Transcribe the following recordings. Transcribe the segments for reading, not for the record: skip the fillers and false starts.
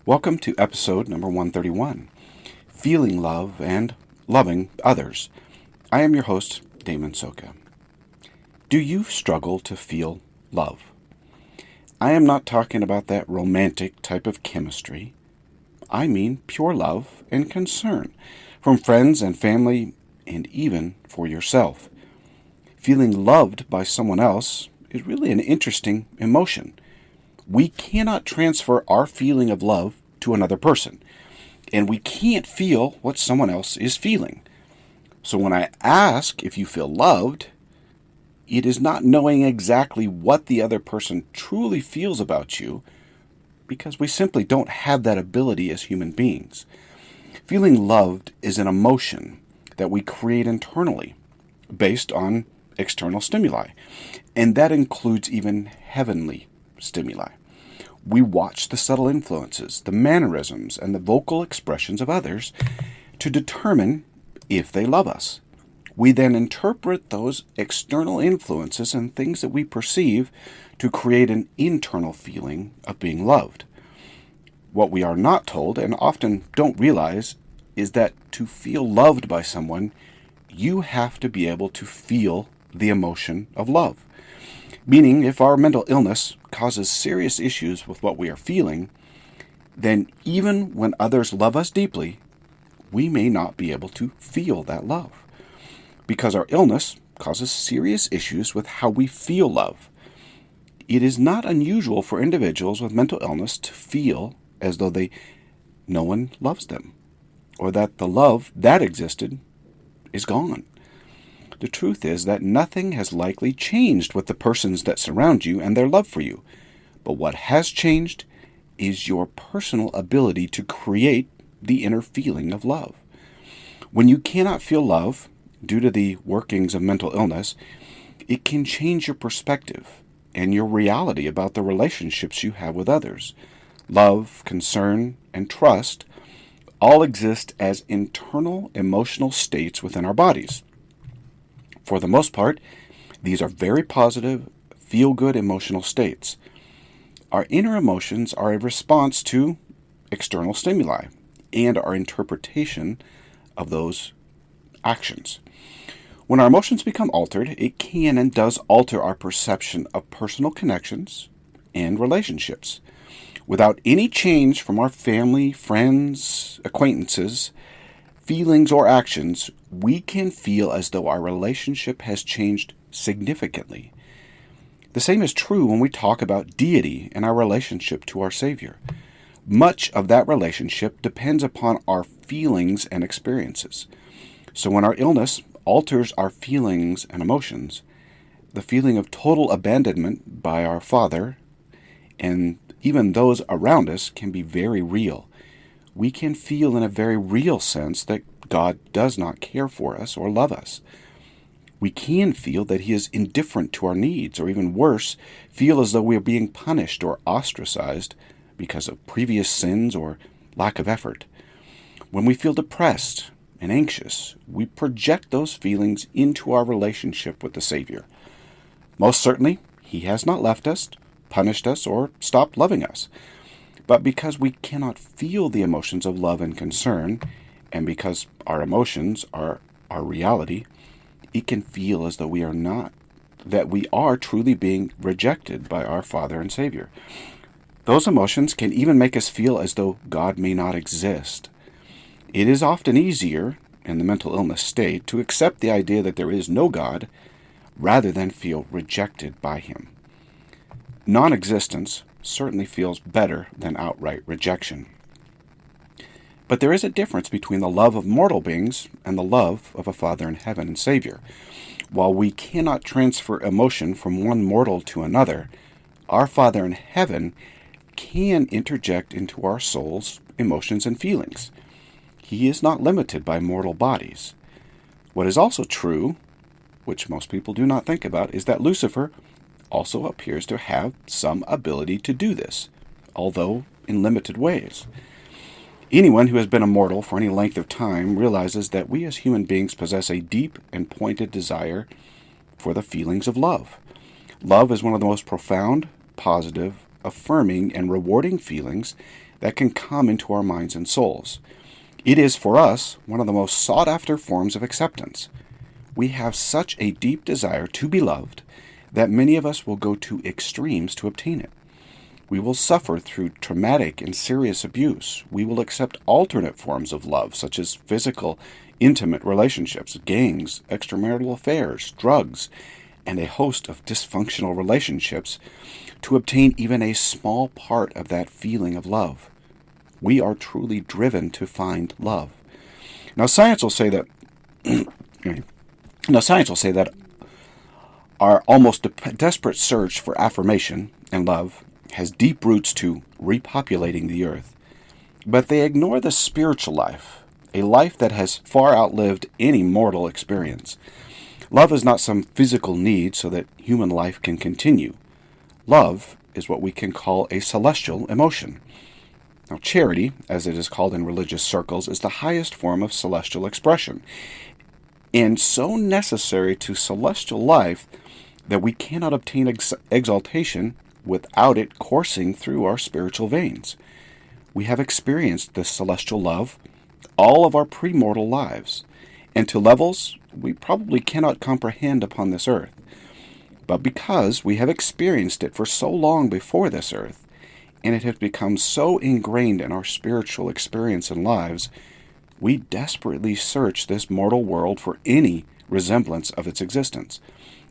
Welcome to episode number 131, Feeling Love and Loving Others. I am your host, Damon Soka. Do you struggle to feel love? I am not talking about that romantic type of chemistry. I mean pure love and concern from friends and family and even for yourself. Feeling loved by someone else is really an interesting emotion. We cannot transfer our feeling of love to another person, and we can't feel what someone else is feeling. So when I ask if you feel loved, it is not knowing exactly what the other person truly feels about you, because we simply don't have that ability as human beings. Feeling loved is an emotion that we create internally based on external stimuli, and that includes even heavenly stimuli. We watch the subtle influences, the mannerisms, and the vocal expressions of others to determine if they love us. We then interpret those external influences and things that we perceive to create an internal feeling of being loved. What we are not told, and often don't realize, is that to feel loved by someone, you have to be able to feel the emotion of love. Meaning, if our mental illness causes serious issues with what we are feeling, then even when others love us deeply, we may not be able to feel that love. Because our illness causes serious issues with how we feel love. It is not unusual for individuals with mental illness to feel as though no one loves them, or that the love that existed is gone. The truth is that nothing has likely changed with the persons that surround you and their love for you. But what has changed is your personal ability to create the inner feeling of love. When you cannot feel love due to the workings of mental illness, it can change your perspective and your reality about the relationships you have with others. Love, concern, and trust all exist as internal emotional states within our bodies. For the most part, these are very positive, feel-good emotional states. Our inner emotions are a response to external stimuli and our interpretation of those actions. When our emotions become altered, it can and does alter our perception of personal connections and relationships. Without any change from our family, friends, acquaintances, feelings, or actions, we can feel as though our relationship has changed significantly. The same is true when we talk about deity and our relationship to our Savior. Much of that relationship depends upon our feelings and experiences. So when our illness alters our feelings and emotions, the feeling of total abandonment by our Father and even those around us can be very real. We can feel in a very real sense that God does not care for us or love us. We can feel that He is indifferent to our needs, or even worse, feel as though we are being punished or ostracized because of previous sins or lack of effort. When we feel depressed and anxious, we project those feelings into our relationship with the Savior. Most certainly, He has not left us, punished us, or stopped loving us. But because we cannot feel the emotions of love and concern, and because our emotions are our reality, it can feel as though we are truly being rejected by our Father and Savior. Those emotions can even make us feel as though God may not exist. It is often easier, in the mental illness state, to accept the idea that there is no God, rather than feel rejected by Him. Non-existence certainly feels better than outright rejection. But there is a difference between the love of mortal beings and the love of a Father in heaven and Savior. While we cannot transfer emotion from one mortal to another, our Father in heaven can interject into our souls emotions and feelings. He is not limited by mortal bodies. What is also true, which most people do not think about, is that Lucifer also appears to have some ability to do this, although in limited ways. Anyone who has been a mortal for any length of time realizes that we as human beings possess a deep and pointed desire for the feelings of love. Love is one of the most profound, positive, affirming, and rewarding feelings that can come into our minds and souls. It is, for us, one of the most sought-after forms of acceptance. We have such a deep desire to be loved that many of us will go to extremes to obtain it. We will suffer through traumatic and serious abuse. We will accept alternate forms of love, such as physical, intimate relationships, gangs, extramarital affairs, drugs, and a host of dysfunctional relationships to obtain even a small part of that feeling of love. We are truly driven to find love. Now, science will say that our almost desperate search for affirmation and love has deep roots to repopulating the earth. But they ignore the spiritual life, a life that has far outlived any mortal experience. Love is not some physical need so that human life can continue. Love is what we can call a celestial emotion. Now, charity, as it is called in religious circles, is the highest form of celestial expression, and so necessary to celestial life that we cannot obtain exaltation without it coursing through our spiritual veins. We have experienced this celestial love all of our premortal lives, and to levels we probably cannot comprehend upon this earth. But because we have experienced it for so long before this earth, and it has become so ingrained in our spiritual experience and lives, we desperately search this mortal world for any resemblance of its existence,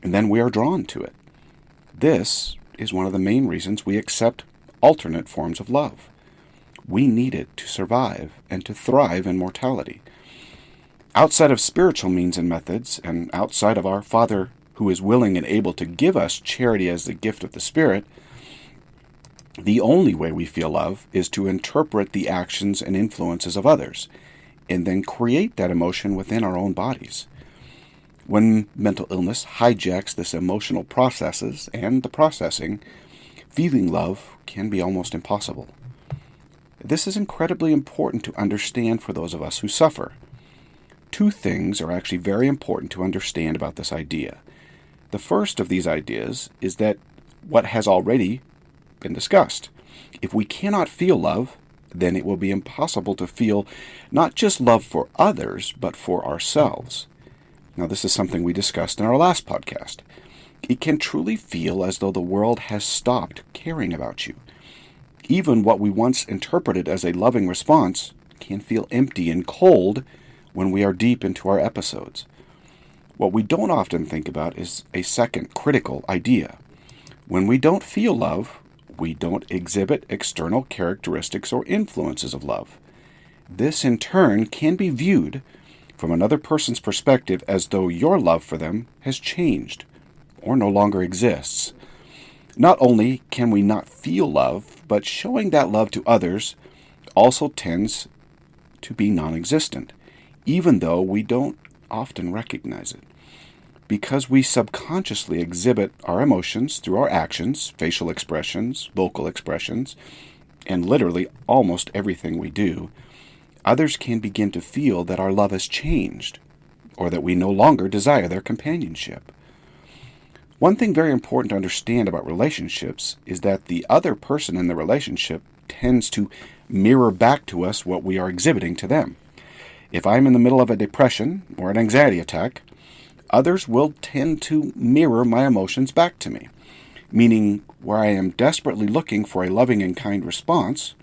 and then we are drawn to it. This is one of the main reasons we accept alternate forms of love. We need it to survive and to thrive in mortality. Outside of spiritual means and methods, and outside of our Father who is willing and able to give us charity as the gift of the Spirit, the only way we feel love is to interpret the actions and influences of others, and then create that emotion within our own bodies. When mental illness hijacks this emotional processes and the processing, feeling love can be almost impossible. This is incredibly important to understand for those of us who suffer. Two things are actually very important to understand about this idea. The first of these ideas is that what has already been discussed. If we cannot feel love, then it will be impossible to feel not just love for others, but for ourselves. Now, this is something we discussed in our last podcast. It can truly feel as though the world has stopped caring about you. Even what we once interpreted as a loving response can feel empty and cold when we are deep into our episodes. What we don't often think about is a second critical idea. When we don't feel love, we don't exhibit external characteristics or influences of love. This, in turn, can be viewed from another person's perspective as though your love for them has changed or no longer exists. Not only can we not feel love, but showing that love to others also tends to be non-existent, even though we don't often recognize it. Because we subconsciously exhibit our emotions through our actions, facial expressions, vocal expressions, and literally almost everything we do, others can begin to feel that our love has changed, or that we no longer desire their companionship. One thing very important to understand about relationships is that the other person in the relationship tends to mirror back to us what we are exhibiting to them. If I'm in the middle of a depression or an anxiety attack, others will tend to mirror my emotions back to me, meaning where I am desperately looking for a loving and kind response,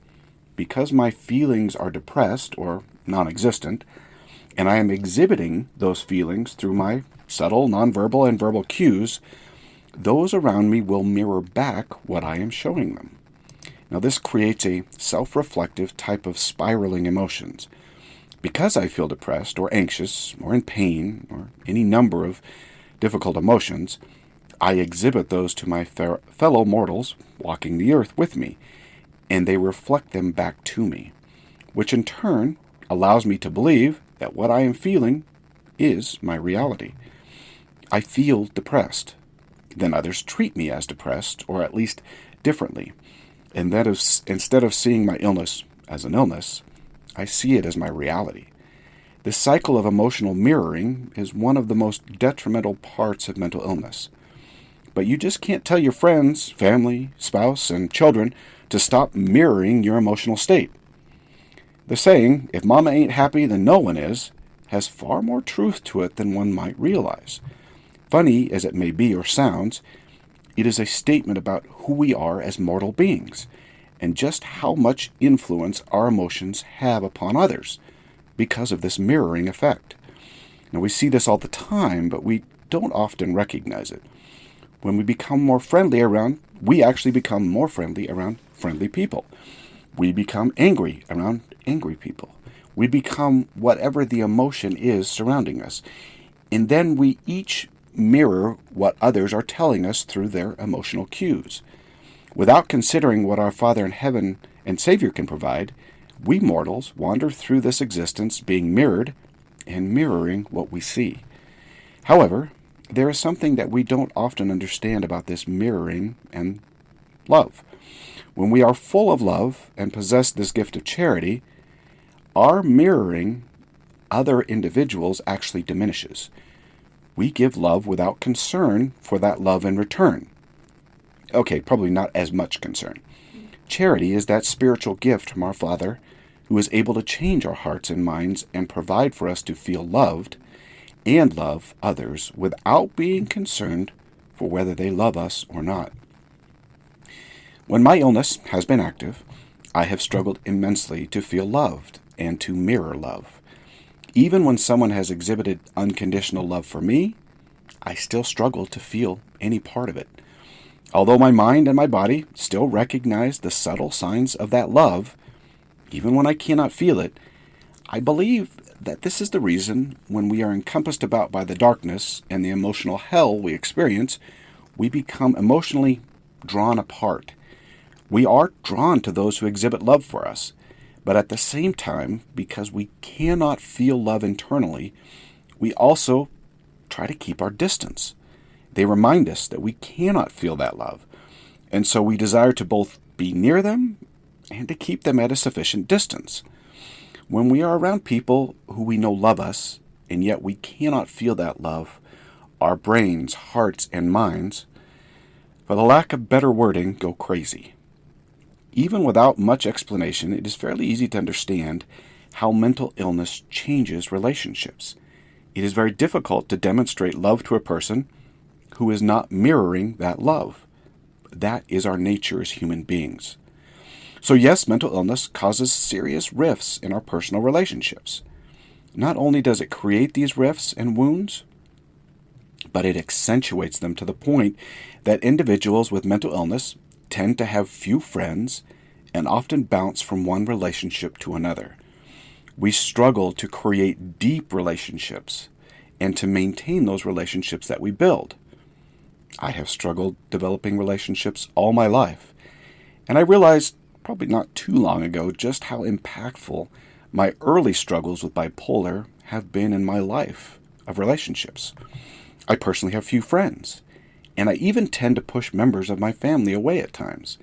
because my feelings are depressed or non-existent, and I am exhibiting those feelings through my subtle, nonverbal, and verbal cues, those around me will mirror back what I am showing them. Now, this creates a self-reflective type of spiraling emotions. Because I feel depressed or anxious or in pain or any number of difficult emotions, I exhibit those to my fellow mortals walking the earth with me, and they reflect them back to me, which in turn allows me to believe that what I am feeling is my reality. I feel depressed. Then others treat me as depressed, or at least differently, and that is, instead of seeing my illness as an illness, I see it as my reality. This cycle of emotional mirroring is one of the most detrimental parts of mental illness. But you just can't tell your friends, family, spouse, and children to stop mirroring your emotional state. The saying, if mama ain't happy, then no one is, has far more truth to it than one might realize. Funny as it may be or sounds, it is a statement about who we are as mortal beings and just how much influence our emotions have upon others because of this mirroring effect. Now, we see this all the time, but we don't often recognize it. When we become more friendly around, we actually become more friendly around friendly people. We become angry around angry people. We become whatever the emotion is surrounding us. And then we each mirror what others are telling us through their emotional cues. Without considering what our Father in heaven and Savior can provide, we mortals wander through this existence being mirrored and mirroring what we see. However, there is something that we don't often understand about this mirroring and love. When we are full of love and possess this gift of charity, our mirroring other individuals actually diminishes. We give love without concern for that love in return. Okay, probably not as much concern. Charity is that spiritual gift from our Father who is able to change our hearts and minds and provide for us to feel loved and love others without being concerned for whether they love us or not. When my illness has been active, I have struggled immensely to feel loved and to mirror love. Even when someone has exhibited unconditional love for me, I still struggle to feel any part of it. Although my mind and my body still recognize the subtle signs of that love, even when I cannot feel it, I believe that this is the reason when we are encompassed about by the darkness and the emotional hell we experience, we become emotionally drawn apart. We are drawn to those who exhibit love for us, but at the same time, because we cannot feel love internally, we also try to keep our distance. They remind us that we cannot feel that love, and so we desire to both be near them and to keep them at a sufficient distance. When we are around people who we know love us, and yet we cannot feel that love, our brains, hearts, and minds, for the lack of better wording, go crazy. Even without much explanation, it is fairly easy to understand how mental illness changes relationships. It is very difficult to demonstrate love to a person who is not mirroring that love. That is our nature as human beings. So yes, mental illness causes serious rifts in our personal relationships. Not only does it create these rifts and wounds, but it accentuates them to the point that individuals with mental illness tend to have few friends and often bounce from one relationship to another. We struggle to create deep relationships and to maintain those relationships that we build. I have struggled developing relationships all my life, and I realized probably not too long ago just how impactful my early struggles with bipolar have been in my life of relationships. I personally have few friends, and I even tend to push members of my family away at times.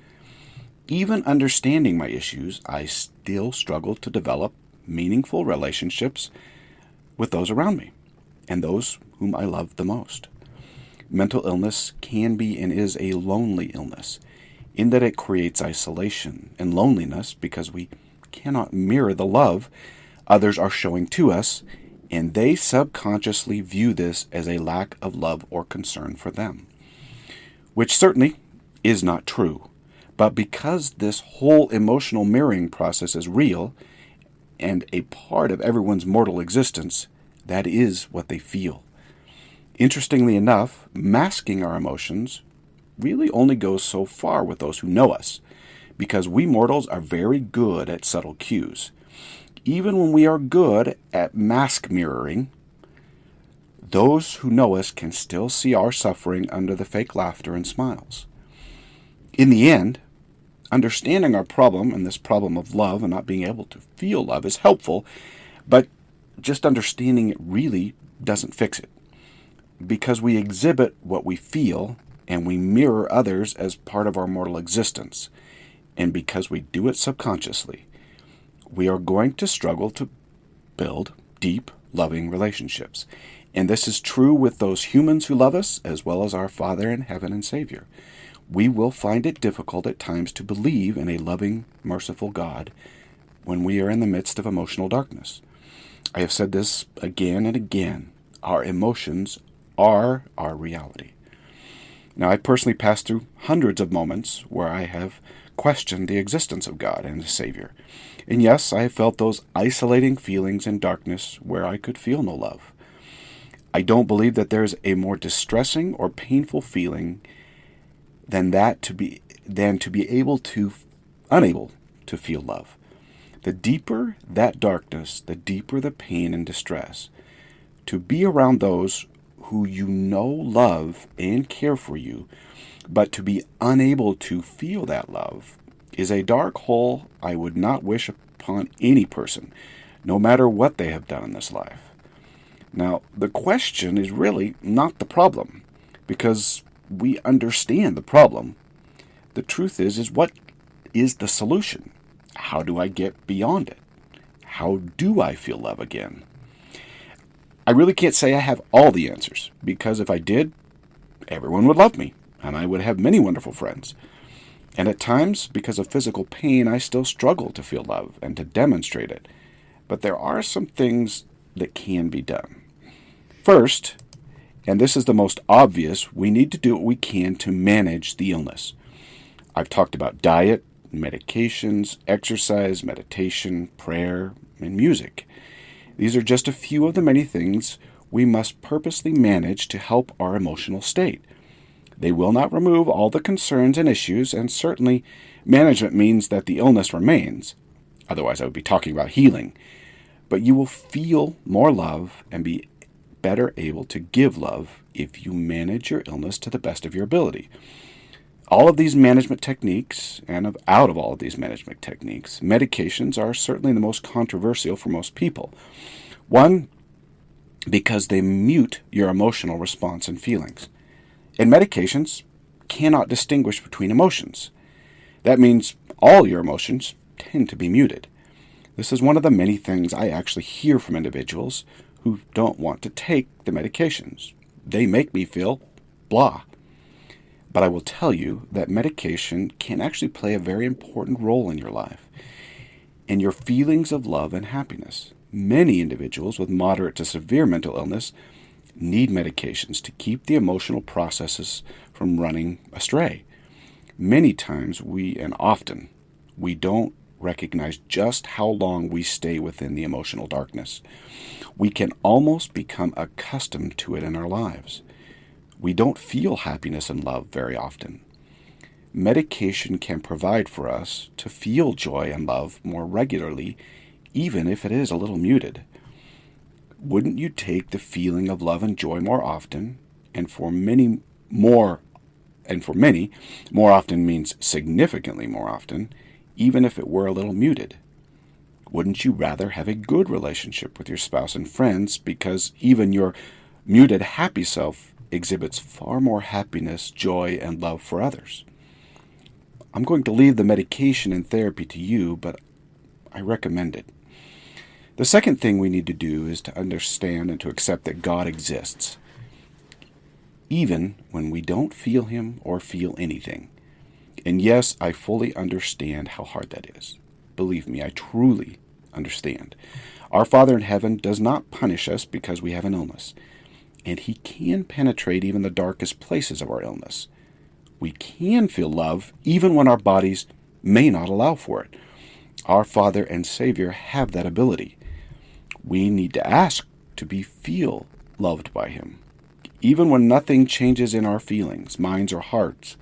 Even understanding my issues, I still struggle to develop meaningful relationships with those around me and those whom I love the most. Mental illness can be and is a lonely illness, in that it creates isolation and loneliness because we cannot mirror the love others are showing to us, and they subconsciously view this as a lack of love or concern for them, which certainly is not true. But because this whole emotional mirroring process is real and a part of everyone's mortal existence, that is what they feel. Interestingly enough, masking our emotions really only goes so far with those who know us, because we mortals are very good at subtle cues. Even when we are good at mask mirroring, those who know us can still see our suffering under the fake laughter and smiles. In the end, understanding our problem and this problem of love and not being able to feel love is helpful, but just understanding it really doesn't fix it. Because we exhibit what we feel and we mirror others as part of our mortal existence, and because we do it subconsciously, we are going to struggle to build deep, loving relationships. And this is true with those humans who love us, as well as our Father in heaven and Savior. We will find it difficult at times to believe in a loving, merciful God when we are in the midst of emotional darkness. I have said this again and again. Our emotions are our reality. Now, I personally passed through hundreds of moments where I have questioned the existence of God and a Savior. And yes, I have felt those isolating feelings in darkness where I could feel no love. I don't believe that there is a more distressing or painful feeling than to be unable to feel love. The deeper that darkness, the deeper the pain and distress. To be around those who you know love and care for you, but to be unable to feel that love, is a dark hole I would not wish upon any person, no matter what they have done in this life. Now, the question is really not the problem, because we understand the problem. The truth is what is the solution? How do I get beyond it? How do I feel love again? I really can't say I have all the answers, because if I did, everyone would love me, and I would have many wonderful friends. And at times, because of physical pain, I still struggle to feel love and to demonstrate it. But there are some things that can be done. First, and this is the most obvious, we need to do what we can to manage the illness. I've talked about diet, medications, exercise, meditation, prayer, and music. These are just a few of the many things we must purposely manage to help our emotional state. They will not remove all the concerns and issues, and certainly management means that the illness remains. Otherwise, I would be talking about healing. But you will feel more love and be better able to give love if you manage your illness to the best of your ability. All of these management techniques, and out of all of these management techniques, medications are certainly the most controversial for most people. One, because they mute your emotional response and feelings. And medications cannot distinguish between emotions. That means all your emotions tend to be muted. This is one of the many things I actually hear from individuals who don't want to take the medications. They make me feel blah. But I will tell you that medication can actually play a very important role in your life, in your feelings of love and happiness. Many individuals with moderate to severe mental illness need medications to keep the emotional processes from running astray. Many times often we don't recognize just how long we stay within the emotional darkness. We can almost become accustomed to it in our lives. We don't feel happiness and love very often. Medication can provide for us to feel joy and love more regularly, even if it is a little muted. Wouldn't you take the feeling of love and joy more often? And for many, more often means significantly more often, even if it were a little muted. Wouldn't you rather have a good relationship with your spouse and friends, because even your muted happy self exhibits far more happiness, joy, and love for others? I'm going to leave the medication and therapy to you, but I recommend it. The second thing we need to do is to understand and to accept that God exists, even when we don't feel Him or feel anything. And yes, I fully understand how hard that is. Believe me, I truly understand. Our Father in heaven does not punish us because we have an illness, and He can penetrate even the darkest places of our illness. We can feel love even when our bodies may not allow for it. Our Father and Savior have that ability. We need to ask to feel loved by Him, even when nothing changes in our feelings, minds, or hearts,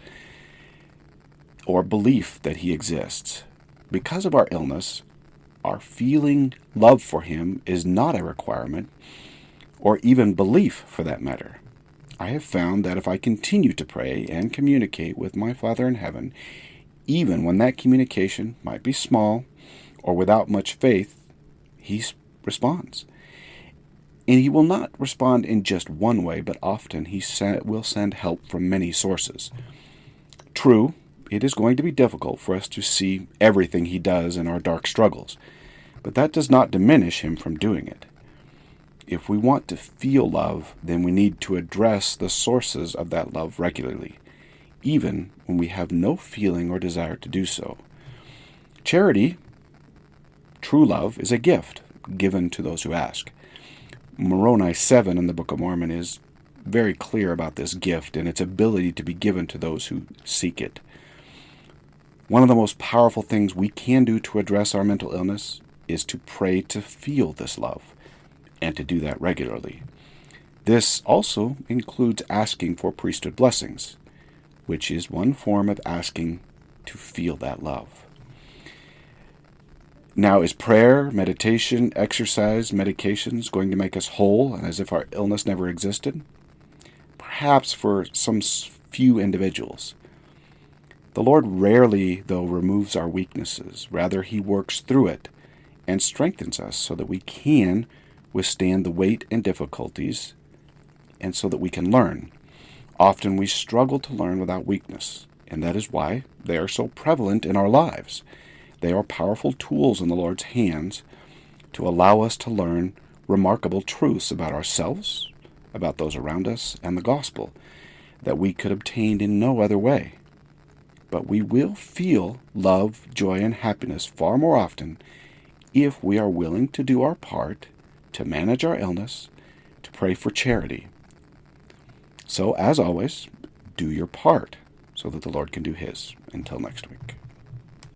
or belief that He exists. Because of our illness, our feeling love for Him is not a requirement, or even belief for that matter. I have found that if I continue to pray and communicate with my Father in heaven, even when that communication might be small or without much faith, He responds. And He will not respond in just one way, but often He will send help from many sources. True, it is going to be difficult for us to see everything He does in our dark struggles, but that does not diminish Him from doing it. If we want to feel love, then we need to address the sources of that love regularly, even when we have no feeling or desire to do so. Charity, true love, is a gift given to those who ask. Moroni 7 in the Book of Mormon is very clear about this gift and its ability to be given to those who seek it. One of the most powerful things we can do to address our mental illness is to pray to feel this love, and to do that regularly. This also includes asking for priesthood blessings, which is one form of asking to feel that love. Now, is prayer, meditation, exercise, medications going to make us whole as if our illness never existed? Perhaps for some few individuals. The Lord rarely, though, removes our weaknesses. Rather, He works through it and strengthens us so that we can withstand the weight and difficulties, and so that we can learn. Often we struggle to learn without weakness, and that is why they are so prevalent in our lives. They are powerful tools in the Lord's hands to allow us to learn remarkable truths about ourselves, about those around us, and the gospel that we could obtain in no other way. But we will feel love, joy, and happiness far more often if we are willing to do our part to manage our illness, to pray for charity. So, as always, do your part so that the Lord can do His. Until next week.